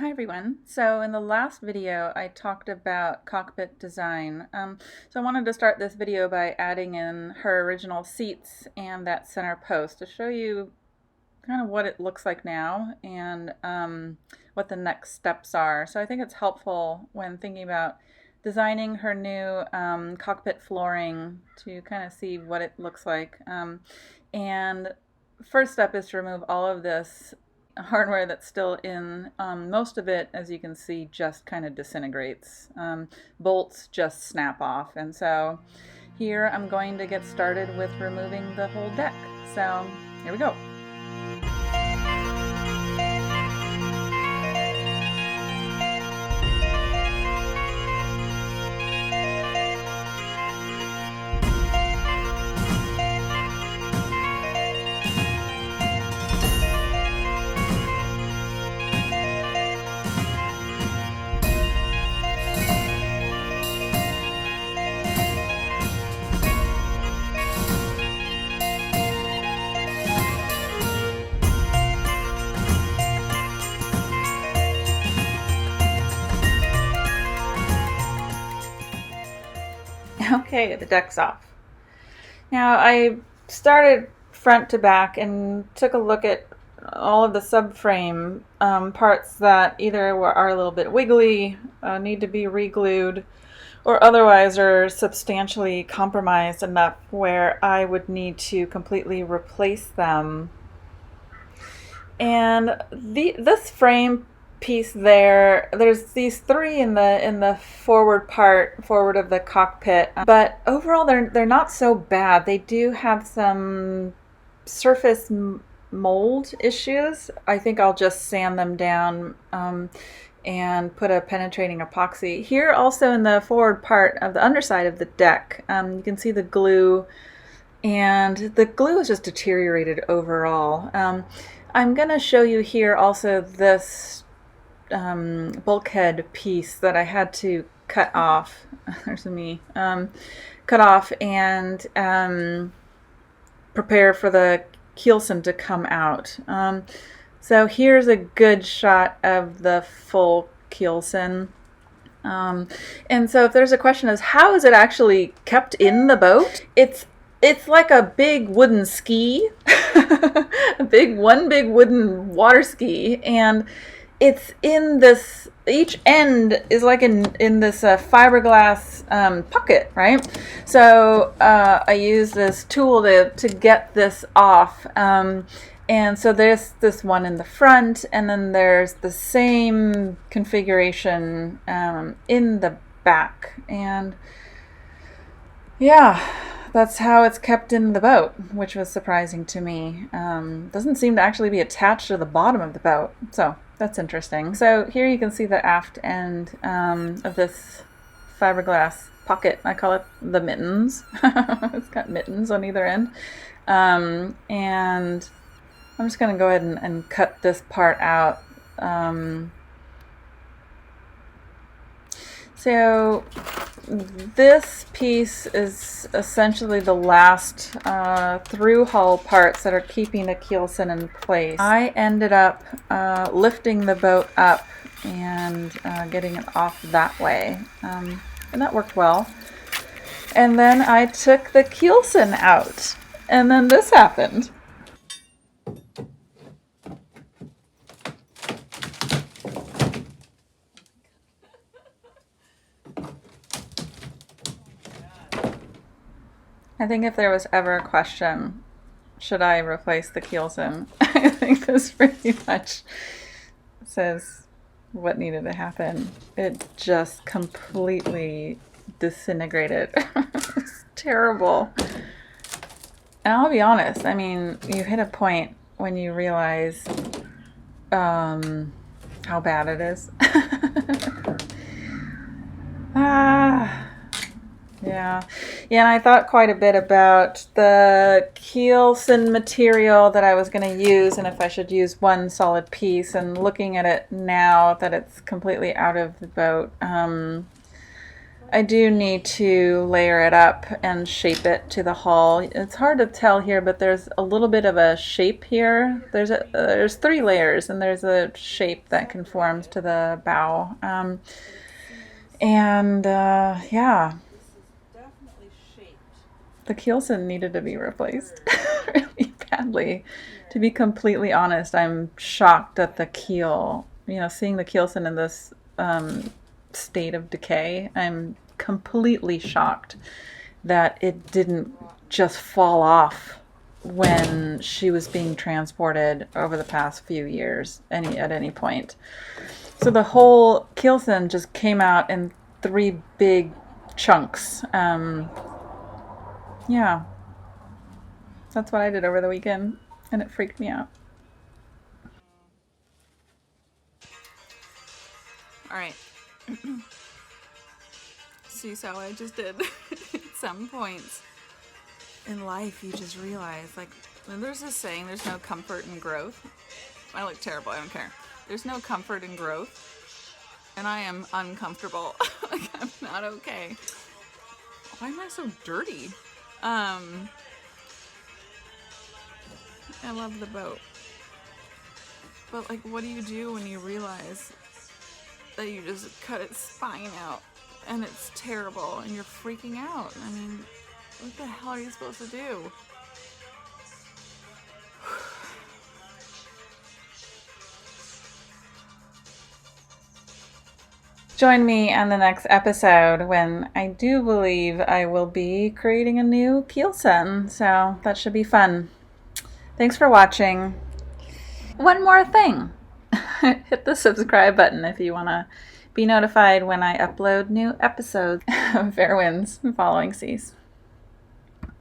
Hi everyone. So in the last video I talked about cockpit design. So I wanted to start this video by adding in her original seats and that center post to show you kind of what it looks like now and what the next steps are. So I think it's helpful when thinking about designing her new cockpit flooring to kind of see what it looks like. And first step is to remove all of this hardware that's still in. Most of it, as you can see, just kind of disintegrates. Bolts just snap off. And so here I'm going to get started with removing the whole deck. So here we go. Okay, the deck's off. Now I started front to back and took a look at all of the subframe parts that either are a little bit wiggly, need to be re-glued, or otherwise are substantially compromised enough where I would need to completely replace them. And this frame piece there's these three in the forward of the cockpit, but overall they're not so bad. They do have some surface mold issues. I think I'll just sand them down and put a penetrating epoxy. Here also in the forward part of the underside of the deck, you can see the glue, and the glue is just deteriorated overall. I'm going to show you here also this bulkhead piece that I had to cut off. There's me. Cut off and prepare for the Keelson to come out. So here's a good shot of the full Keelson. And so if there's a question as how is it actually kept in the boat? It's like a big wooden ski, one big wooden water ski, and it's in this, each end is like in this fiberglass pocket, right? So I use this tool to get this off. And so there's this one in the front, and then there's the same configuration in the back. And yeah, that's how it's kept in the boat, which was surprising to me. Doesn't seem to actually be attached to the bottom of the boat, so that's interesting. So here you can see the aft end of this fiberglass pocket. I call it the mittens. It's got mittens on either end. And I'm just going to go ahead and cut this part out. So this piece is essentially the last through hull parts that are keeping the Keelson in place. I ended up lifting the boat up and getting it off that way, and that worked well. And then I took the Keelson out, and then this happened. I think if there was ever a question, should I replace the Keelson, I think this pretty much says what needed to happen. It just completely disintegrated. It's terrible. And I'll be honest, I mean, you hit a point when you realize how bad it is. Yeah, and I thought quite a bit about the Keelson material that I was going to use and if I should use one solid piece, and looking at it now that it's completely out of the boat, I do need to layer it up and shape it to the hull. It's hard to tell here, but there's a little bit of a shape here. There's 3 layers, and there's a shape that conforms to the bow. Yeah, the Keelson needed to be replaced really badly. To be completely honest, I'm shocked at the keel. You know, seeing the Keelson in this state of decay, I'm completely shocked that it didn't just fall off when she was being transported over the past few years at any point. So the whole Keelson just came out in 3 big chunks. Yeah, that's what I did over the weekend, and it freaked me out. All right. See, so I just did at some points in life, you just realize, like, there's this saying, there's no comfort in growth. I look terrible, I don't care. There's no comfort in growth, and I am uncomfortable. Like, I'm not okay. Why am I so dirty? I love the boat. But, like, what do you do when you realize that you just cut its spine out and it's terrible and you're freaking out? I mean, what the hell are you supposed to do? Join me on the next episode when I do believe I will be creating a new Keelson, so that should be fun. Thanks for watching. One more thing. Hit the subscribe button if you want to be notified when I upload new episodes. Fair winds, following seas.